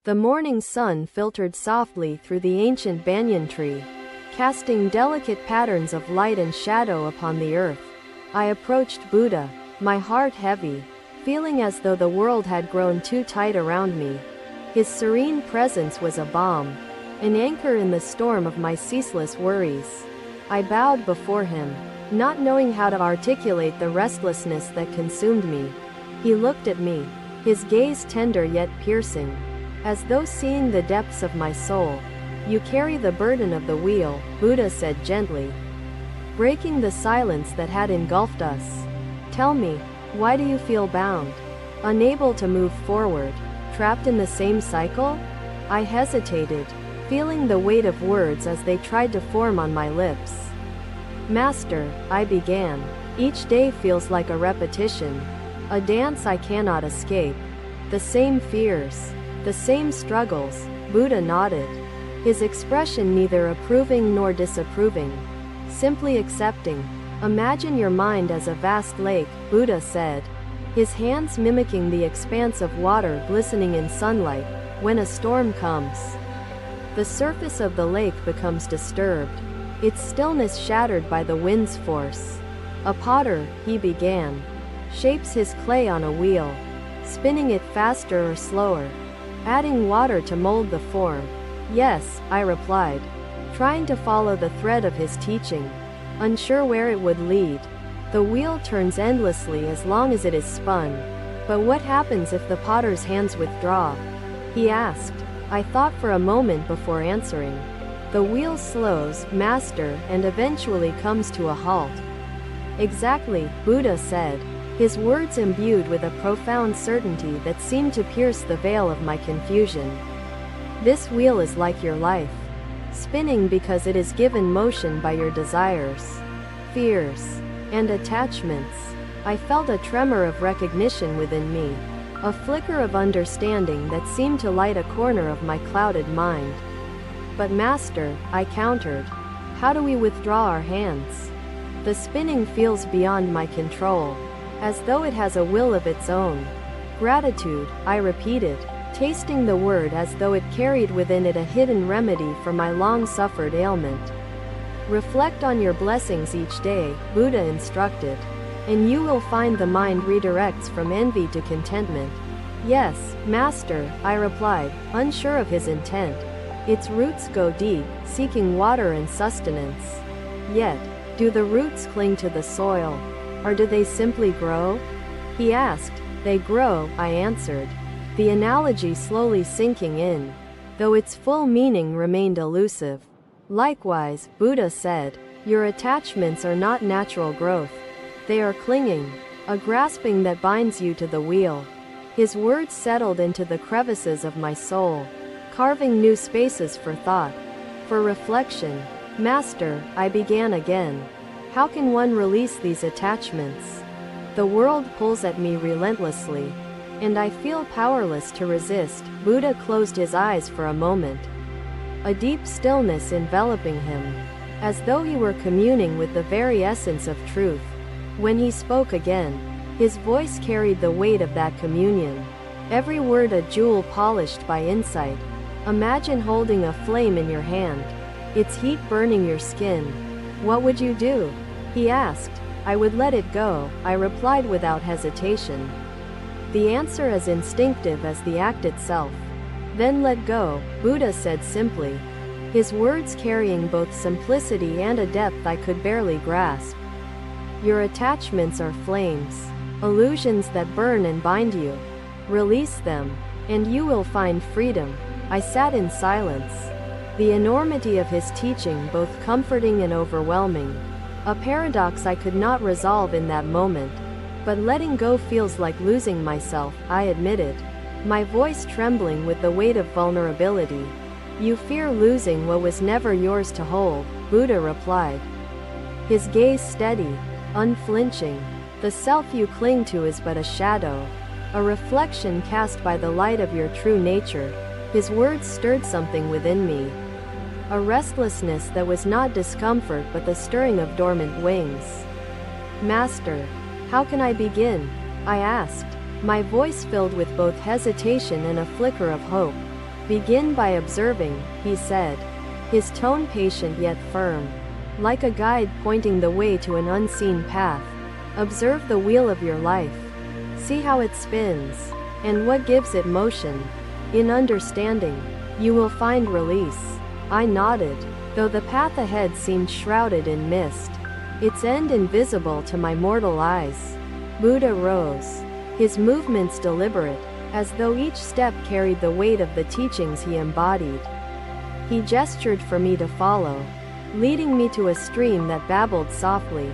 The morning sun filtered softly through the ancient banyan tree, casting delicate patterns of light and shadow upon the earth. I approached Buddha, my heart heavy, feeling as though the world had grown too tight around me. His serene presence was a balm, an anchor in the storm of my ceaseless worries. I bowed before him, not knowing how to articulate the restlessness that consumed me. He looked at me, his gaze tender yet piercing, as though seeing the depths of my soul. "You carry the burden of the wheel," Buddha said gently, breaking the silence that had engulfed us. "Tell me, why do you feel bound? Unable to move forward? Trapped in the same cycle?" I hesitated, feeling the weight of words as they tried to form on my lips. "Master," I began, "each day feels like a repetition, a dance I cannot escape. The same fears, the same struggles." Buddha nodded, his expression neither approving nor disapproving, simply accepting. "Imagine your mind as a vast lake," Buddha said, his hands mimicking the expanse of water glistening in sunlight. "When a storm comes, the surface of the lake becomes disturbed, its stillness shattered by the wind's force. A potter," he began, "shapes his clay on a wheel, spinning it faster or slower, adding water to mold the form." "Yes," I replied, trying to follow the thread of his teaching, unsure where it would lead. "The wheel turns endlessly as long as it is spun. But what happens if the potter's hands withdraw?" he asked. I thought for a moment before answering. "The wheel slows, Master, and eventually comes to a halt." "Exactly," Buddha said, his words imbued with a profound certainty that seemed to pierce the veil of my confusion. "This wheel is like your life, spinning because it is given motion by your desires, fears, and attachments." I felt a tremor of recognition within me, a flicker of understanding that seemed to light a corner of my clouded mind. "But Master," I countered, "how do we withdraw our hands? The spinning feels beyond my control, as though it has a will of its own." "Gratitude," I repeated, tasting the word as though it carried within it a hidden remedy for my long-suffered ailment. "Reflect on your blessings each day," Buddha instructed, "and you will find the mind redirects from envy to contentment." "Yes, Master," I replied, unsure of his intent. "Its roots go deep, seeking water and sustenance. Yet, do the roots cling to the soil, or do they simply grow?" he asked. "They grow," I answered, the analogy slowly sinking in, though its full meaning remained elusive. "Likewise," Buddha said, "your attachments are not natural growth. They are clinging, a grasping that binds you to the wheel." His words settled into the crevices of my soul, carving new spaces for thought, for reflection. "Master," I began again, "how can one release these attachments? The world pulls at me relentlessly, and I feel powerless to resist." Buddha closed his eyes for a moment, a deep stillness enveloping him, as though he were communing with the very essence of truth. When he spoke again, his voice carried the weight of that communion, every word a jewel polished by insight. "Imagine holding a flame in your hand, its heat burning your skin. What would you do?" he asked. "I would let it go," I replied without hesitation, the answer as instinctive as the act itself. "Then let go," Buddha said simply, his words carrying both simplicity and a depth I could barely grasp. "Your attachments are flames, illusions that burn and bind you. Release them, and you will find freedom." I sat in silence, the enormity of his teaching both comforting and overwhelming, a paradox I could not resolve in that moment. "But letting go feels like losing myself," I admitted, my voice trembling with the weight of vulnerability. "You fear losing what was never yours to hold," Buddha replied, his gaze steady, unflinching. "The self you cling to is but a shadow, a reflection cast by the light of your true nature." His words stirred something within me, a restlessness that was not discomfort but the stirring of dormant wings. "Master, how can I begin?" I asked, my voice filled with both hesitation and a flicker of hope. Begin by observing, he said, his tone patient yet firm, like a guide pointing the way to an unseen path. Observe the wheel of your life. See how it spins, and what gives it motion. In understanding, you will find release. I nodded, though the path ahead seemed shrouded in mist, its end invisible to my mortal eyes. Buddha rose, his movements deliberate, as though each step carried the weight of the teachings he embodied. He gestured for me to follow, leading me to a stream that babbled softly,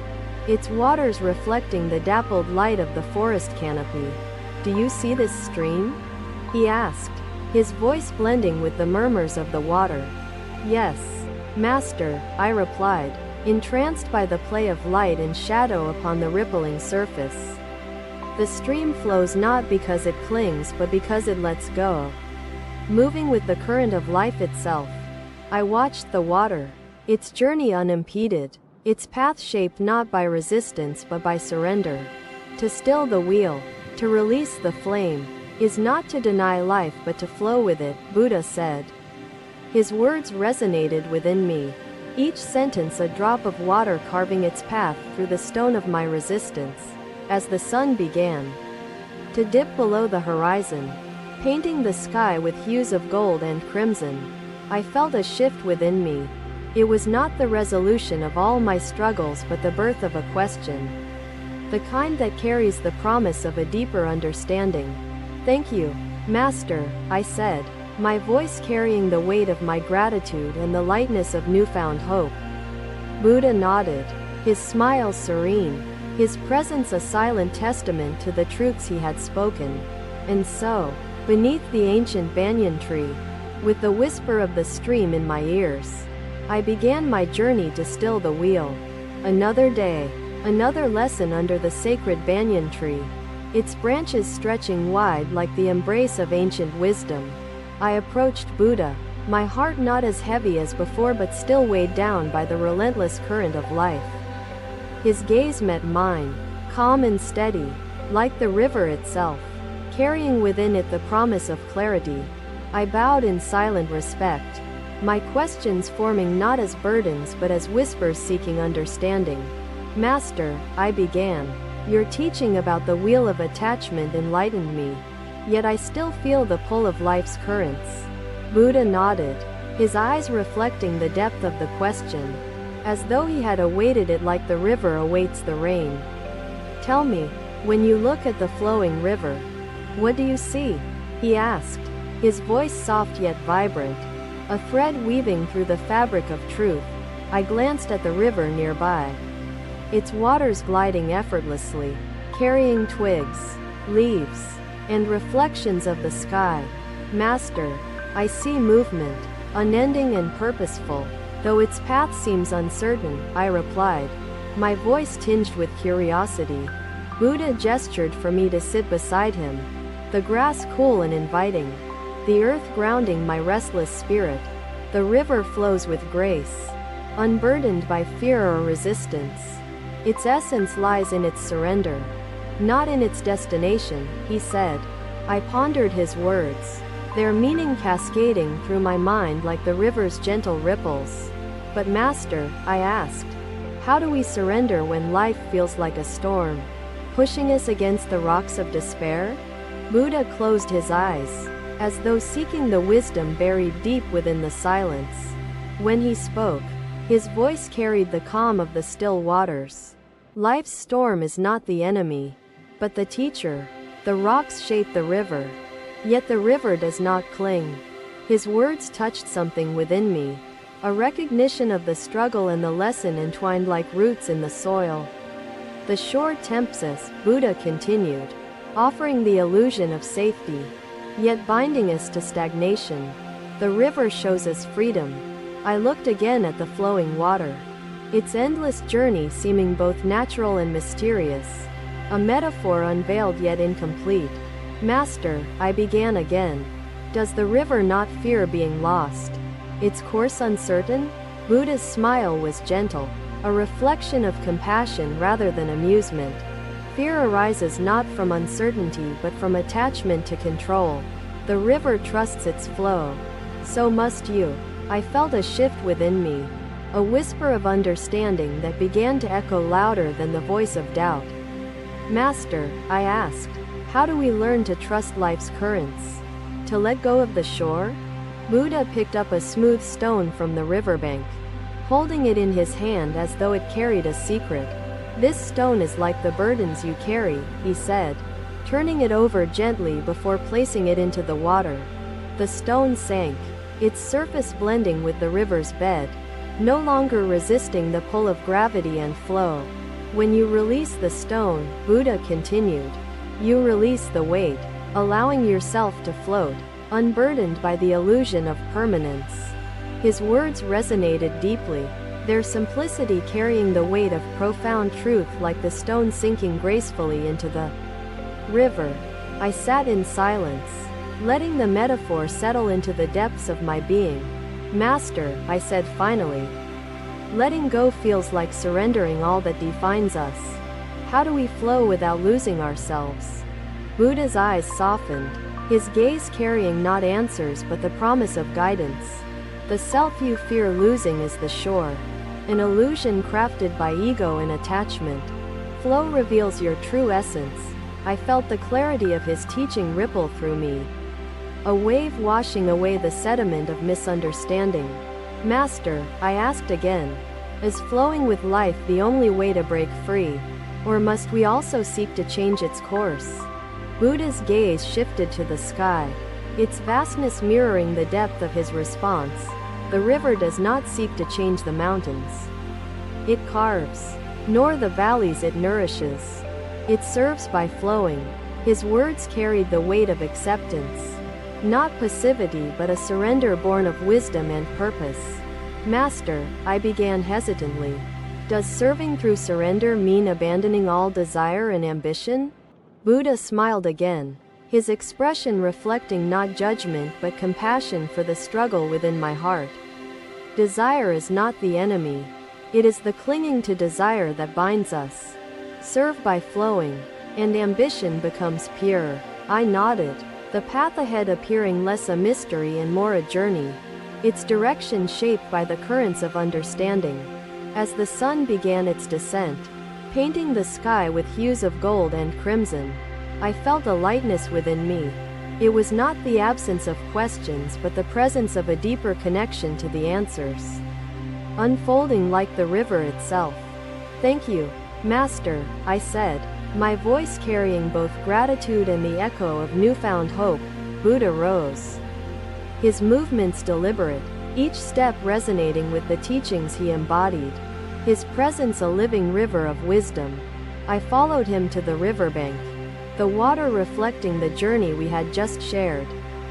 its waters reflecting the dappled light of the forest canopy. Do you see this stream? He asked, his voice blending with the murmurs of the water. Yes, Master, I replied, entranced by the play of light and shadow upon the rippling surface. The stream flows not because it clings but because it lets go, moving with the current of life itself. I watched the water, its journey unimpeded, its path shaped not by resistance but by surrender. To still the wheel, to release the flame, is not to deny life but to flow with it, Buddha said. His words resonated within me, each sentence a drop of water carving its path through the stone of my resistance. As the sun began to dip below the horizon, painting the sky with hues of gold and crimson, I felt a shift within me. It was not the resolution of all my struggles but the birth of a question, the kind that carries the promise of a deeper understanding. Thank you, Master, I said, my voice carrying the weight of my gratitude and the lightness of newfound hope. Buddha nodded, his smile serene, his presence a silent testament to the truths he had spoken. And so, beneath the ancient banyan tree, with the whisper of the stream in my ears, I began my journey to still the wheel. Another day, another lesson under the sacred banyan tree, its branches stretching wide like the embrace of ancient wisdom. I approached Buddha, my heart not as heavy as before but still weighed down by the relentless current of life. His gaze met mine, calm and steady, like the river itself, carrying within it the promise of clarity. I bowed in silent respect, my questions forming not as burdens but as whispers seeking understanding. Master, I began, your teaching about the wheel of attachment enlightened me, yet I still feel the pull of life's currents. Buddha nodded, his eyes reflecting the depth of the question, as though he had awaited it like the river awaits the rain. Tell me, when you look at the flowing river, what do you see? He asked, his voice soft yet vibrant, a thread weaving through the fabric of truth. I glanced at the river nearby, its waters gliding effortlessly, carrying twigs, leaves, and reflections of the sky. Master, I see movement, unending and purposeful, though its path seems uncertain, I replied, my voice tinged with curiosity. Buddha gestured for me to sit beside him, the grass cool and inviting, the earth grounding my restless spirit. The river flows with grace, unburdened by fear or resistance. Its essence lies in its surrender, not in its destination, he said. I pondered his words, their meaning cascading through my mind like the river's gentle ripples. But Master, I asked, how do we surrender when life feels like a storm, pushing us against the rocks of despair? Buddha closed his eyes, as though seeking the wisdom buried deep within the silence. When he spoke, his voice carried the calm of the still waters. Life's storm is not the enemy, but the teacher. The rocks shape the river, yet the river does not cling. His words touched something within me, a recognition of the struggle and the lesson entwined like roots in the soil. The shore tempts us, Buddha continued, offering the illusion of safety, yet binding us to stagnation. The river shows us freedom. I looked again at the flowing water, its endless journey seeming both natural and mysterious, a metaphor unveiled yet incomplete. Master, I began again, does the river not fear being lost, its course uncertain? Buddha's smile was gentle, a reflection of compassion rather than amusement. Fear arises not from uncertainty but from attachment to control. The river trusts its flow. So must you. I felt a shift within me. A whisper of understanding that began to echo louder than the voice of doubt. Master, I asked, how do we learn to trust life's currents? To let go of the shore? Buddha picked up a smooth stone from the riverbank, holding it in his hand as though it carried a secret. This stone is like the burdens you carry, he said, turning it over gently before placing it into the water. The stone sank, its surface blending with the river's bed, no longer resisting the pull of gravity and flow. When you release the stone, Buddha continued, you release the weight, allowing yourself to float, unburdened by the illusion of permanence. His words resonated deeply, their simplicity carrying the weight of profound truth like the stone sinking gracefully into the river. I sat in silence, letting the metaphor settle into the depths of my being. Master, I said finally, letting go feels like surrendering all that defines us. How do we flow without losing ourselves? Buddha's eyes softened, his gaze carrying not answers but the promise of guidance. The self you fear losing is the shore, an illusion crafted by ego and attachment. Flow reveals your true essence. I felt the clarity of his teaching ripple through me, a wave washing away the sediment of misunderstanding. Master, I asked again, is flowing with life the only way to break free, or must we also seek to change its course? Buddha's gaze shifted to the sky, its vastness mirroring the depth of his response. The river does not seek to change the mountains it carves, nor the valleys it nourishes. It serves by flowing. His words carried the weight of acceptance, not passivity but a surrender born of wisdom and purpose. Master, I began hesitantly, does serving through surrender mean abandoning all desire and ambition? Buddha smiled again, his expression reflecting not judgment but compassion for the struggle within my heart. Desire is not the enemy. It is the clinging to desire that binds us. Serve by flowing, and ambition becomes pure. I nodded, the path ahead appearing less a mystery and more a journey, its direction shaped by the currents of understanding. As the sun began its descent, painting the sky with hues of gold and crimson, I felt a lightness within me. It was not the absence of questions but the presence of a deeper connection to the answers, unfolding like the river itself. Thank you, Master, I said, my voice carrying both gratitude and the echo of newfound hope. Buddha rose, his movements deliberate, each step resonating with the teachings he embodied, his presence a living river of wisdom. I followed him to the riverbank, the water reflecting the journey we had just shared,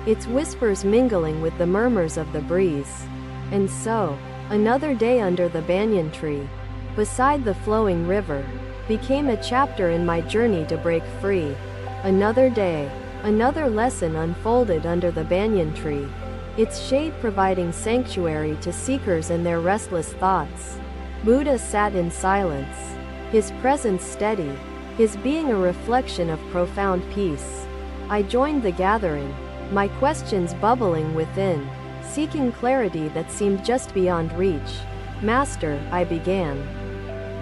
its whispers mingling with the murmurs of the breeze. And so, another day under the banyan tree, beside the flowing river, became a chapter in my journey to break free. Another day, another lesson unfolded under the banyan tree, its shade providing sanctuary to seekers and their restless thoughts. Buddha sat in silence, his presence steady, his being a reflection of profound peace. I joined the gathering, my questions bubbling within, seeking clarity that seemed just beyond reach. Master, I began,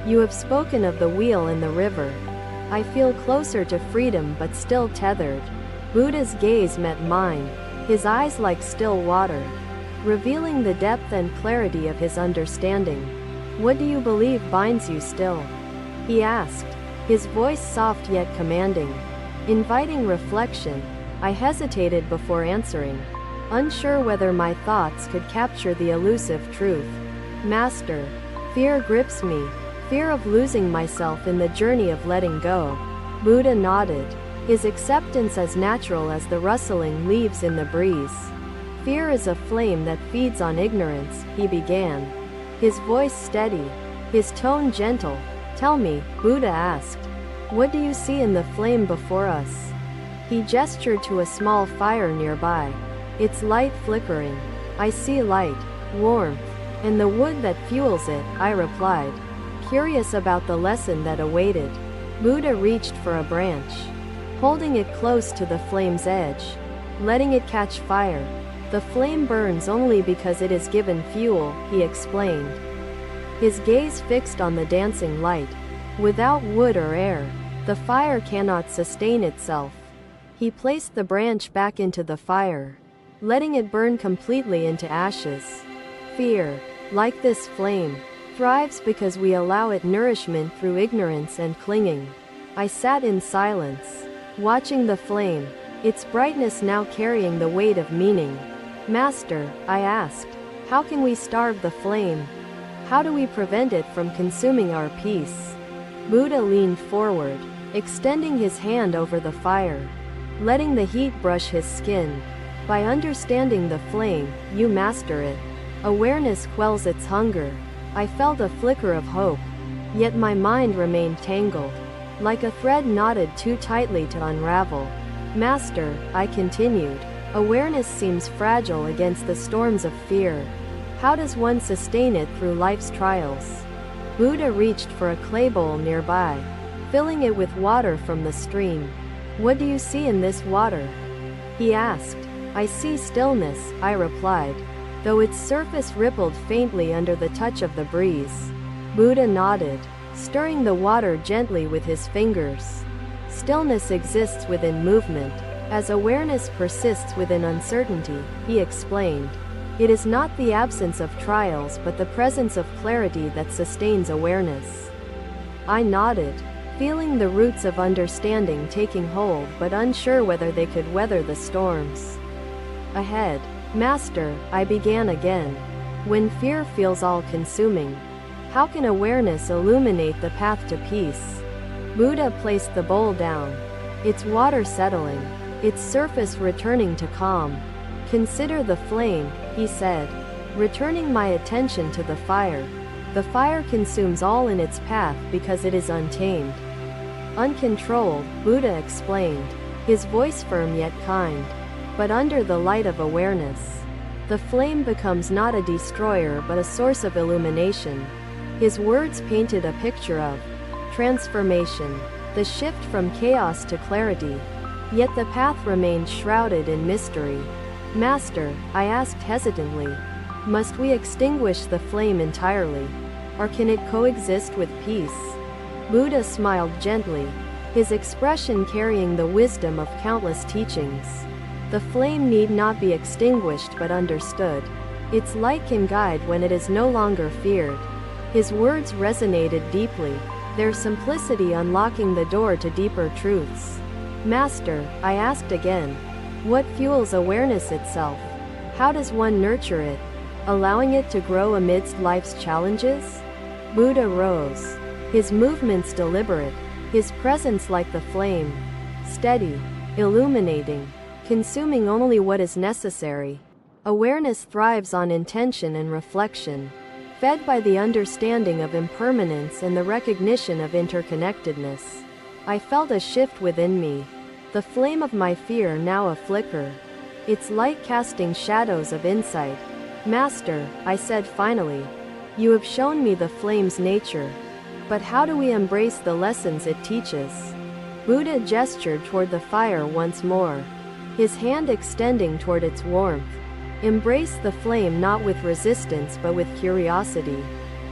you have spoken of the wheel and the river. I feel closer to freedom but still tethered. Buddha's gaze met mine, his eyes like still water, revealing the depth and clarity of his understanding. What do you believe binds you still? He asked, his voice soft yet commanding, inviting reflection. I hesitated before answering, unsure whether my thoughts could capture the elusive truth. Master, fear grips me, fear of losing myself in the journey of letting go. Buddha nodded, his acceptance as natural as the rustling leaves in the breeze. Fear is a flame that feeds on ignorance, he began, his voice steady, his tone gentle. Tell me, Buddha asked, what do you see in the flame before us? He gestured to a small fire nearby, its light flickering. I see light, warmth, and the wood that fuels it, I replied, curious about the lesson that awaited. Buddha reached for a branch, holding it close to the flame's edge. letting it catch fire. The flame burns only because it is given fuel, he explained. His gaze fixed on the dancing light. Without wood or air, the fire cannot sustain itself. He placed the branch back into the fire, letting it burn completely into ashes. Fear, like this flame, thrives because we allow it nourishment through ignorance and clinging. I sat in silence, watching the flame, its brightness now carrying the weight of meaning. Master, I asked, how can we starve the flame? How do we prevent it from consuming our peace? Buddha leaned forward, extending his hand over the fire, letting the heat brush his skin. By understanding the flame, you master it. Awareness quells its hunger. I felt a flicker of hope, yet my mind remained tangled, like a thread knotted too tightly to unravel. Master, I continued, awareness seems fragile against the storms of fear. How does one sustain it through life's trials? Buddha reached for a clay bowl nearby, filling it with water from the stream. What do you see in this water? He asked. I see stillness, I replied, though its surface rippled faintly under the touch of the breeze. Buddha nodded, stirring the water gently with his fingers. Stillness exists within movement, as awareness persists within uncertainty, he explained. It is not the absence of trials but the presence of clarity that sustains awareness. I nodded, feeling the roots of understanding taking hold but unsure whether they could weather the storms. Ahead, Master, I began again. When fear feels all-consuming, how can awareness illuminate the path to peace? Buddha placed the bowl down, its water settling, its surface returning to calm. Consider the flame, he said, returning my attention to the fire. The fire consumes all in its path because it is untamed. Uncontrolled, Buddha explained, his voice firm yet kind. But under the light of awareness, the flame becomes not a destroyer but a source of illumination. His words painted a picture of transformation, the shift from chaos to clarity. Yet the path remained shrouded in mystery. Master, I asked hesitantly, must we extinguish the flame entirely? Or can it coexist with peace? Buddha smiled gently, his expression carrying the wisdom of countless teachings. The flame need not be extinguished but understood. Its light can guide when it is no longer feared. His words resonated deeply, their simplicity unlocking the door to deeper truths. Master, I asked again, what fuels awareness itself? How does one nurture it, allowing it to grow amidst life's challenges? Buddha rose, his movements deliberate, his presence like the flame, steady, illuminating, consuming only what is necessary. Awareness thrives on intention and reflection, fed by the understanding of impermanence and the recognition of interconnectedness. I felt a shift within me, the flame of my fear now a flicker, its light casting shadows of insight. Master, I said finally, you have shown me the flame's nature. But how do we embrace the lessons it teaches? Buddha gestured toward the fire once more, his hand extending toward its warmth. Embrace the flame not with resistance but with curiosity.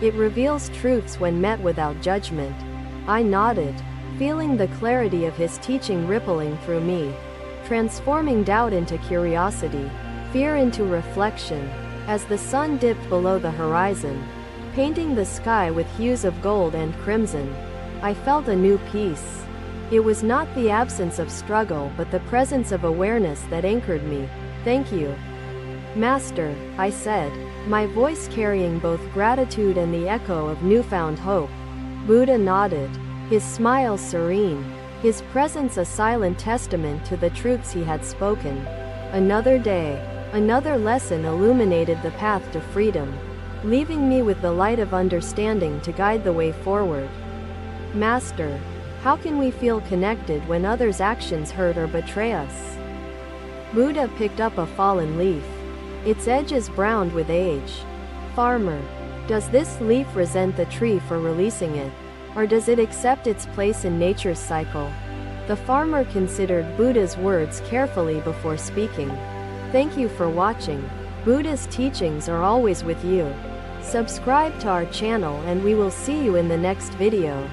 It reveals truths when met without judgment. I nodded, feeling the clarity of his teaching rippling through me, transforming doubt into curiosity, fear into reflection. As the sun dipped below the horizon, painting the sky with hues of gold and crimson, I felt a new peace. It was not the absence of struggle but the presence of awareness that anchored me. Thank you, Master, I said, my voice carrying both gratitude and the echo of newfound hope. Buddha nodded, his smile serene, his presence a silent testament to the truths he had spoken. Another day, another lesson illuminated the path to freedom, leaving me with the light of understanding to guide the way forward. Master, how can we feel connected when others' actions hurt or betray us? Buddha picked up a fallen leaf, its edges browned with age. Farmer, does this leaf resent the tree for releasing it, or does it accept its place in nature's cycle? The farmer considered Buddha's words carefully before speaking. Thank you for watching. Buddha's teachings are always with you. Subscribe to our channel and we will see you in the next video.